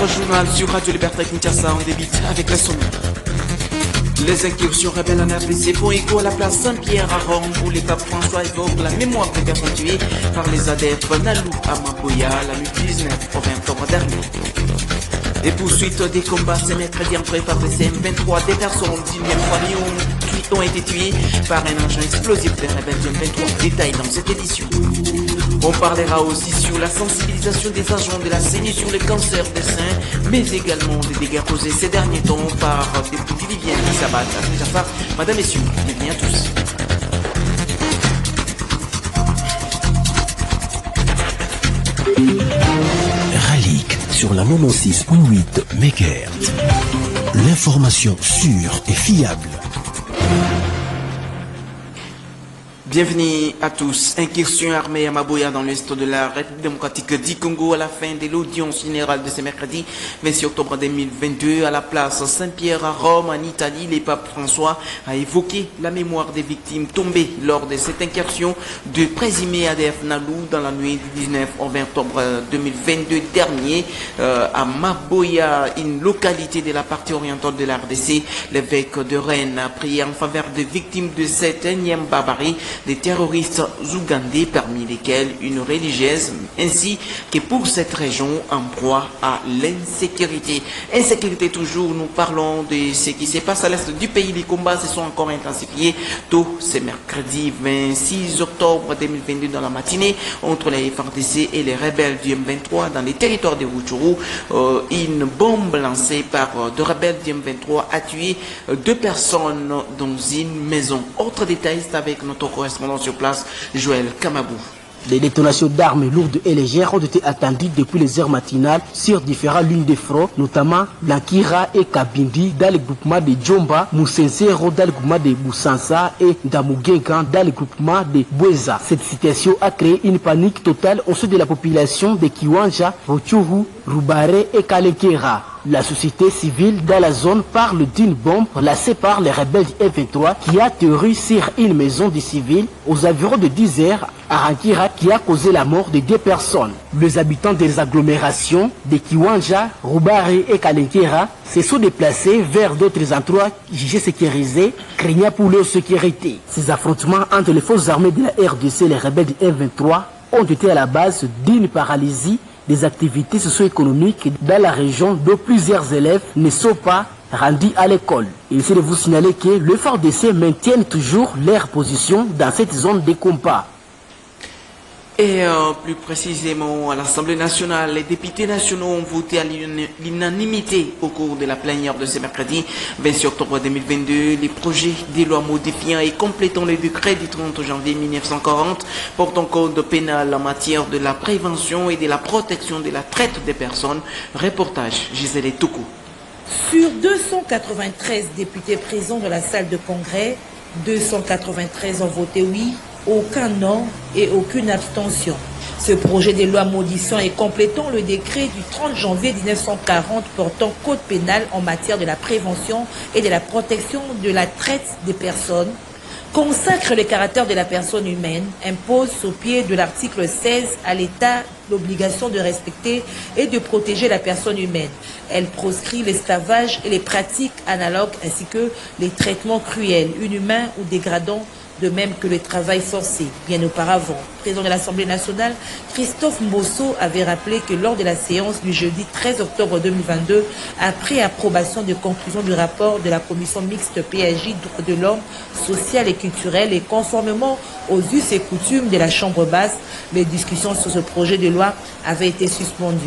votre journal sur Radio Liberté Kinshasa, on débute avec la sommaire. Les incursions rebelles en RDC font écho à la place Saint-Pierre à Rome où le pape François évoque la mémoire des personnes tuées par les adeptes Nalou à Maboya la nuit 19 au 20 octobre dernier. Les poursuites des combats ce mercredi entre FARDC et M23, des personnes d'Union qui ont été tuées par un engin explosif des rebelles du M23. Détail dans cette édition. On parlera aussi sur la sensibilisation des agents de la CENI sur le cancer des seins, mais également des dégâts causés ces derniers temps par des petits liviens qui s'abattent à Jafar. Madame, messieurs, bienvenue à tous. Ralic sur la 96.8 MHz. L'information sûre et fiable. Bienvenue à tous. Incursion armée à Maboya dans l'est de la République démocratique du Congo à la fin de l'audience générale de ce mercredi 26 octobre 2022 à la place Saint-Pierre à Rome en Italie. Le pape François a évoqué la mémoire des victimes tombées lors de cette incursion de présumé ADF Nalou dans la nuit du 19 au 20 octobre 2022 dernier à Maboya, une localité de la partie orientale de la RDC. L'évêque de Rennes a prié en faveur des victimes de cette énième barbarie des terroristes ougandais, parmi lesquels une religieuse, ainsi que pour cette région en proie à l'insécurité. Insécurité toujours, nous parlons de ce qui se passe à l'est du pays. Les combats se sont encore intensifiés tôt ce mercredi 26 octobre 2022 dans la matinée entre les FARDC et les rebelles du M23 dans les territoires de Rutshuru. Une bombe lancée par deux rebelles du M23 a tué deux personnes dans une maison. Autre détail, c'est avec notre correspondant sur place, Joël Kamabou. Les détonations d'armes lourdes et légères ont été attendues depuis les heures matinales sur différentes lignes de front, notamment Lankira et Kabindi dans le groupement de Djomba, Moussensero dans le groupement de Boussansa et Ndamugengan dans le groupement de Boueza. Cette situation a créé une panique totale au sein de la population de Kiwanja, Rutshuru, Rubare et Kalekera. La société civile dans la zone parle d'une bombe lancée par les rebelles du F-23 qui a atterri sur une maison de civils aux environs de 10 heures à Rankira qui a causé la mort de 2 personnes. Les habitants des agglomérations de Kiwanja, Rubare et Kalekera se sont déplacés vers d'autres endroits jugés sécurisés, craignant pour leur sécurité. Ces affrontements entre les forces armées de la RDC et les rebelles du F-23 ont été à la base d'une paralysie des activités socio-économiques dans la région dont plusieurs élèves ne sont pas rendus à l'école. Il faut vous signaler que le FARDC maintiennent toujours leur position dans cette zone de combat. Et plus précisément, à l'Assemblée nationale, les députés nationaux ont voté à l'unanimité au cours de la plénière de ce mercredi 26 octobre 2022 les projets de loi modifiant et complétant le décret du 30 janvier 1940 portant code pénal en matière de la prévention et de la protection de la traite des personnes. Reportage Gisèle Toukou. Sur 293 députés présents dans la salle de congrès, 293 ont voté oui, aucun non et aucune abstention. Ce projet de loi modifiant et complétant le décret du 30 janvier 1940 portant code pénal en matière de la prévention et de la protection de la traite des personnes consacre le caractère de la personne humaine, impose au pied de l'article 16 à l'État l'obligation de respecter et de protéger la personne humaine. Elle proscrit l'esclavage et les pratiques analogues ainsi que les traitements cruels, inhumains ou dégradants, de même que le travail forcé. Bien auparavant, le président de l'Assemblée nationale, Christophe Mbosso, avait rappelé que lors de la séance du jeudi 13 octobre 2022, après approbation des conclusions du rapport de la commission mixte PAJ droits de l'homme, social et culturel et conformément aux us et coutumes de la Chambre basse, les discussions sur ce projet de loi avaient été suspendues.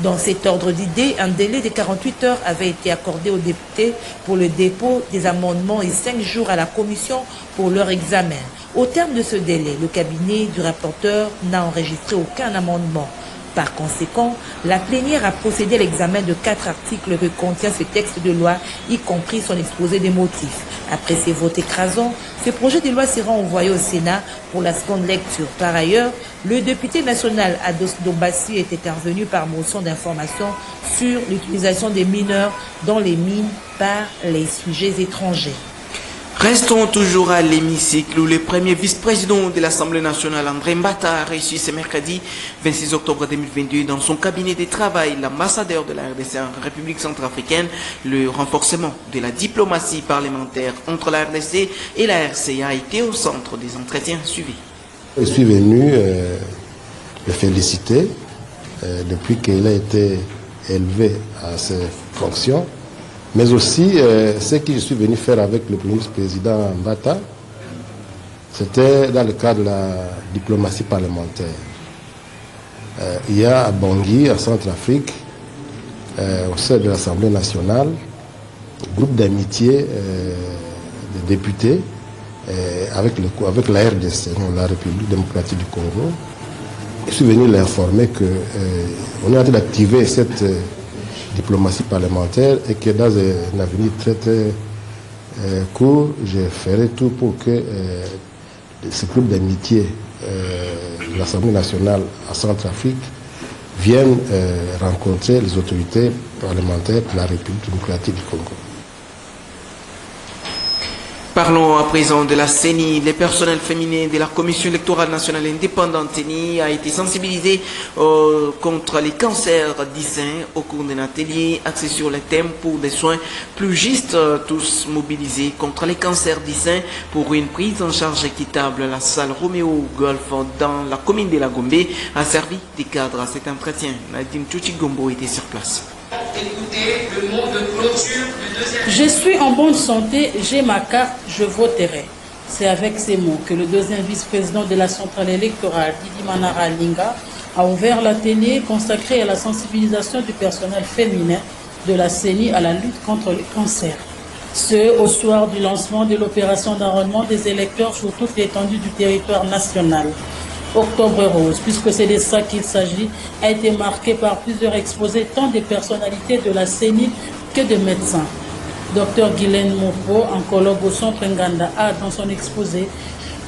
Dans cet ordre d'idées, un délai de 48 heures avait été accordé aux députés pour le dépôt des amendements et 5 jours à la commission pour leur examen. Au terme de ce délai, le cabinet du rapporteur n'a enregistré aucun amendement. Par conséquent, la plénière a procédé à l'examen de 4 articles que contient ce texte de loi, y compris son exposé des motifs. Après ces votes écrasants, ce projet de loi sera envoyé au Sénat pour la seconde lecture. Par ailleurs, le député national Ados Dombassi est intervenu par motion d'information sur l'utilisation des mineurs dans les mines par les sujets étrangers. Restons toujours à l'hémicycle où le premier vice-président de l'Assemblée nationale, André Mbata, a reçu ce mercredi 26 octobre 2022 dans son cabinet de travail l'ambassadeur de la RDC en République centrafricaine. Le renforcement de la diplomatie parlementaire entre la RDC et la RCA a été au centre des entretiens suivis. Je suis venu le féliciter depuis qu'il a été élevé à ses fonctions. Mais aussi, ce que je suis venu faire avec le premier vice-président Mbata, c'était dans le cadre de la diplomatie parlementaire. Il y a à Bangui, en Centrafrique, au sein de l'Assemblée nationale, un groupe d'amitié de députés avec la RDC, la République démocratique du Congo. Je suis venu l'informer qu'on est en train d'activer cette diplomatie parlementaire et que dans un avenir très court, je ferai tout pour que ce groupe d'amitié de l'Assemblée nationale à Centrafrique vienne rencontrer les autorités parlementaires de la République démocratique du Congo. Parlons à présent de la CENI. Les personnels féminins de la Commission électorale nationale indépendante CENI a été sensibilisé contre les cancers du sein au cours d'un atelier axé sur le thème pour des soins plus justes, tous mobilisés contre les cancers du sein pour une prise en charge équitable. La salle Roméo Golf dans la commune de la Gombe a servi de cadre à cet entretien. Nadine Tchouchi-Gombo était sur place. Écoutez le mot de clôture du deuxième. Je suis en bonne santé, j'ai ma carte, je voterai. C'est avec ces mots que le deuxième vice-président de la centrale électorale, Didi Manara Linga, a ouvert l'atelier consacré à la sensibilisation du personnel féminin de la CENI à la lutte contre le cancer. Ce, au soir du lancement de l'opération d'enrôlement des électeurs sur toute l'étendue du territoire national. Octobre Rose, puisque c'est de ça qu'il s'agit, a été marqué par plusieurs exposés, tant des personnalités de la CENI que de médecins. Dr Guylaine Mopo, oncologue au centre Nganda, a, dans son exposé,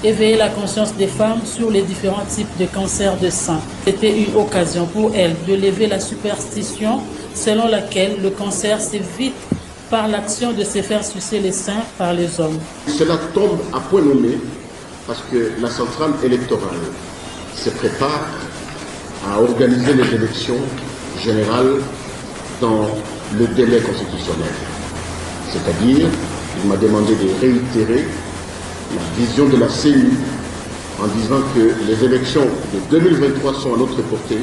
éveillé la conscience des femmes sur les différents types de cancers de sein. C'était une occasion pour elle de lever la superstition selon laquelle le cancer s'évite par l'action de se faire sucer les seins par les hommes. Cela tombe à point nommé parce que la centrale électorale se prépare à organiser les élections générales dans le délai constitutionnel. C'est-à-dire, il m'a demandé de réitérer la vision de la CENI en disant que les élections de 2023 sont à notre portée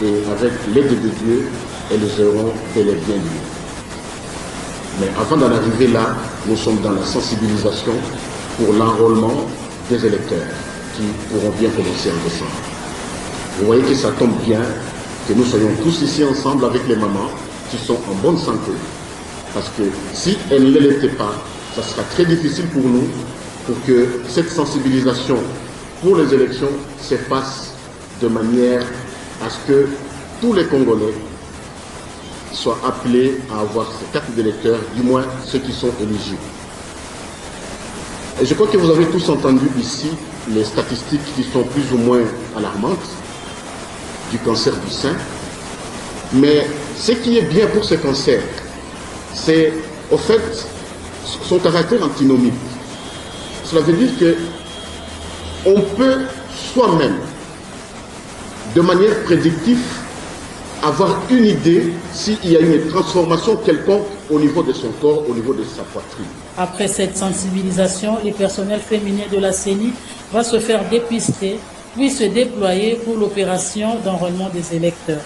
et avec l'aide de Dieu, elles auront bel et bien lieu. Mais avant d'en arriver là, nous sommes dans la sensibilisation pour l'enrôlement des électeurs qui pourront bien commencer en décembre. Vous voyez que ça tombe bien que nous soyons tous ici ensemble avec les mamans qui sont en bonne santé. Parce que si elles ne l'étaient pas, ça sera très difficile pour nous pour que cette sensibilisation pour les élections se fasse de manière à ce que tous les Congolais soient appelés à avoir ces cartes d'électeurs, du moins ceux qui sont éligibles. Et je crois que vous avez tous entendu ici les statistiques qui sont plus ou moins alarmantes du cancer du sein. Mais ce qui est bien pour ce cancer, c'est au fait son caractère antinomique. Cela veut dire qu'on peut soi-même, de manière prédictive, avoir une idée s'il y a une transformation quelconque au niveau de son corps, au niveau de sa poitrine. Après cette sensibilisation, le personnel féminin de la CENI va se faire dépister, puis se déployer pour l'opération d'enrôlement des électeurs.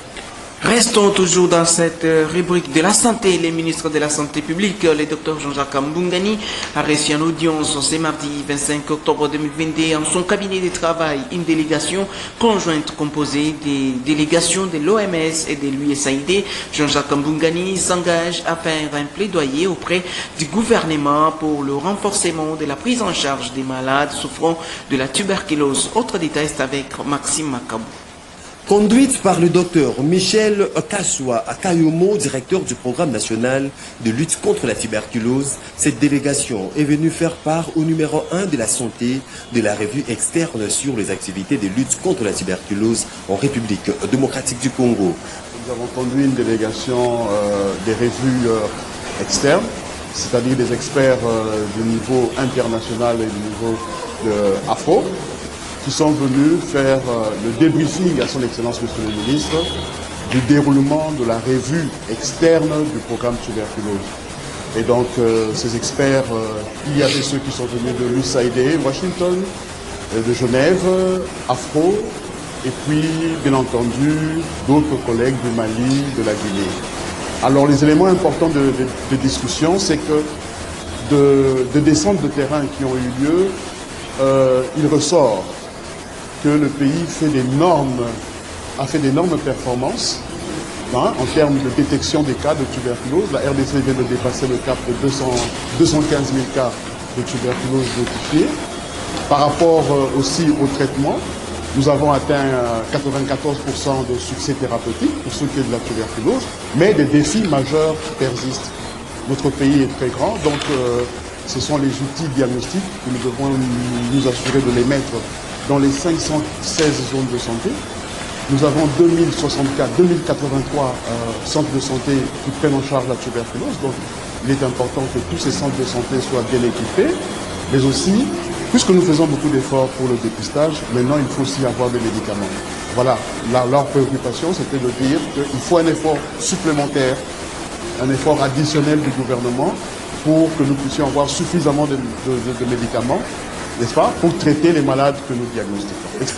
Restons toujours dans cette rubrique de la santé. Le ministre de la Santé publique, le Dr Jean-Jacques Mbungani, a reçu en audience ce mardi 25 octobre 2022 en son cabinet de travail une délégation conjointe composée des délégations de l'OMS et de l'USAID. Jean-Jacques Mbungani s'engage à faire un plaidoyer auprès du gouvernement pour le renforcement de la prise en charge des malades souffrant de la tuberculose. Autre détail, c'est avec Maxime Makabou. Conduite par le docteur Michel Kassoua Akayomo, directeur du programme national de lutte contre la tuberculose, cette délégation est venue faire part au numéro 1 de la santé de la revue externe sur les activités de lutte contre la tuberculose en République démocratique du Congo. Nous avons conduit une délégation des revues externes c'est-à-dire des experts du niveau international et du niveau afro, qui sont venus faire le débriefing à son Excellence Monsieur le Ministre du déroulement de la revue externe du programme tuberculose. Et donc ces experts, il y avait ceux qui sont venus de l'USAID, Washington, de Genève, Afro, et puis bien entendu d'autres collègues du Mali, de la Guinée. Alors les éléments importants de discussion, c'est que de descentes de terrain qui ont eu lieu, il ressort que le pays a fait d'énormes performances en termes de détection des cas de tuberculose. La RDC vient de dépasser le cap de 215 000 cas de tuberculose notifiés. Par rapport aussi au traitement, nous avons atteint 94% de succès thérapeutique pour ce qui est de la tuberculose, mais des défis majeurs persistent. Notre pays est très grand, donc ce sont les outils diagnostiques que nous devons nous assurer de les mettre dans les 516 zones de santé. Nous avons 2083 centres de santé qui prennent en charge la tuberculose, donc il est important que tous ces centres de santé soient bien équipés, mais aussi, puisque nous faisons beaucoup d'efforts pour le dépistage, maintenant il faut aussi avoir des médicaments. Voilà, leur préoccupation c'était de dire qu'il faut un effort supplémentaire, un effort additionnel du gouvernement pour que nous puissions avoir suffisamment de médicaments, n'est-ce pas, pour traiter les malades que nous diagnostiquons.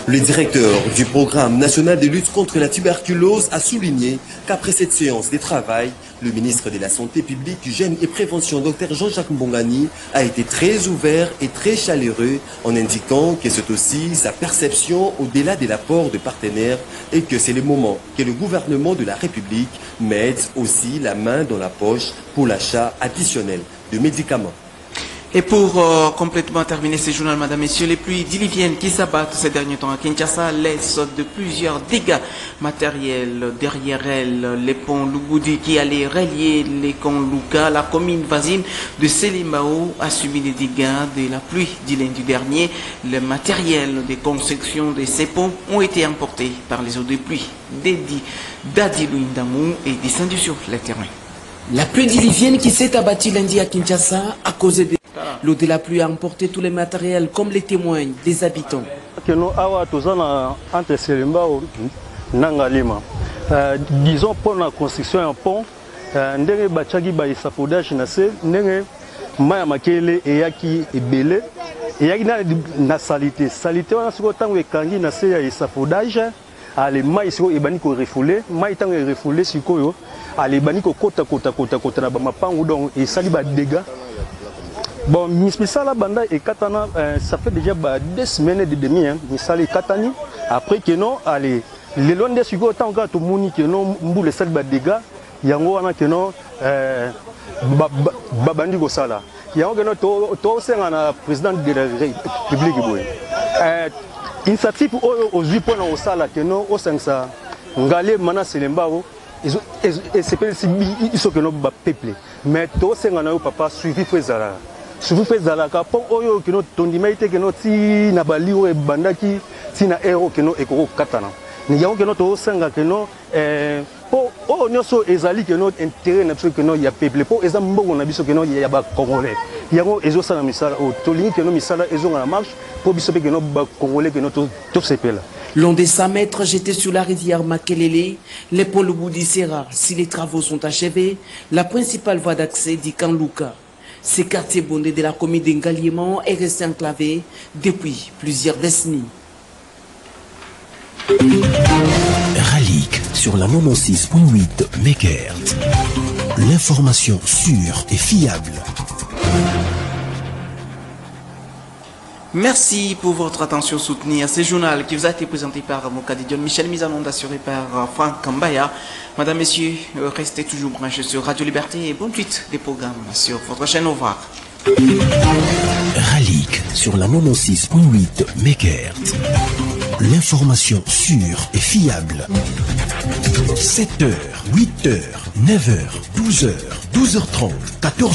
Le directeur du programme national de lutte contre la tuberculose a souligné qu'après cette séance de travail, le ministre de la Santé publique, Hygiène et Prévention, Dr Jean-Jacques Mbongani, a été très ouvert et très chaleureux en indiquant que c'est aussi sa perception au-delà de l'apport de partenaires et que c'est le moment que le gouvernement de la République mette aussi la main dans la poche pour l'achat additionnel de médicaments. Et pour complètement terminer ce journal, mesdames, messieurs, les pluies diluviennes qui s'abattent ces derniers temps à Kinshasa laissent de plusieurs dégâts matériels. Derrière elles, les ponts Lubudi qui allaient relier les camps Luka, la commune voisine de Selimbao a subi des dégâts de la pluie du lundi dernier. Le matériel de construction de ces ponts ont été emportés par les eaux de pluie d'Adilou Indamou et descendus sur le terrain. La pluie diluvienne qui s'est abattue lundi à Kinshasa a causé de l'eau de la pluie a emporté tous les matériels comme les témoignent des habitants. Disons pour la construction d'un pont, ndenge bachagi ba isapoudage na se ndenge maya makele eyaki ebele eyaki na salité wana siko tango ekangi na se ya isapoudage ale mai siko ebani ko refoulé mai tango refoulé sikoyo ale bani ko kota na ba mapangu donc esali ba dégâts. Bon, misala banda et katana, ça fait déjà 2 semaines et demie, hein, misali katani. Après que non, allez, les loin de sugo tant que tout muni que non, mboule sel ba dégâts, yango wana que non, babandi go sala. Yango que non, to sengana président de la République boy. Initiative aux 8 points au sala que non, au sengsa, ngale mana selembao. Et c'est pas ils sont que non ba peuple. Mais to sengana au papa suivi faisala. Suivi faisala ka pon oyo que non tondimete que non ti na bali o bandaki ti na ero que non ekoko katana. Ni yango que non to senga que non po o nyoso ezali que non intérêt na biso que non ya peuple po eza mbongo na biso que non ya ba congolais. Yango ezo sala misala o tolingi que non misala ezo na marche po biso que non ba congolais que non to sepela. Long de 100 mètres jetés sur la rivière Makelele, les ponts Lubudi sera, si les travaux sont achevés, la principale voie d'accès dit Kanluka. Ces quartiers bondés de la commune d'Engaliement est resté enclavé depuis plusieurs décennies. Ralique sur la 96.8 MHz. L'information sûre et fiable. Merci pour votre attention soutenue à ce journal qui vous a été présenté par Mokadi Dion Michel, mise en onde assurée par Franck Kambaya. Madame, Messieurs, restez toujours branchés sur Radio Liberté et bonne suite des programmes sur votre chaîne Au revoir. Ralique sur la 96.8 MHz. L'information sûre et fiable. 7h, 8h, 9h, 12h, 12h30, 14h.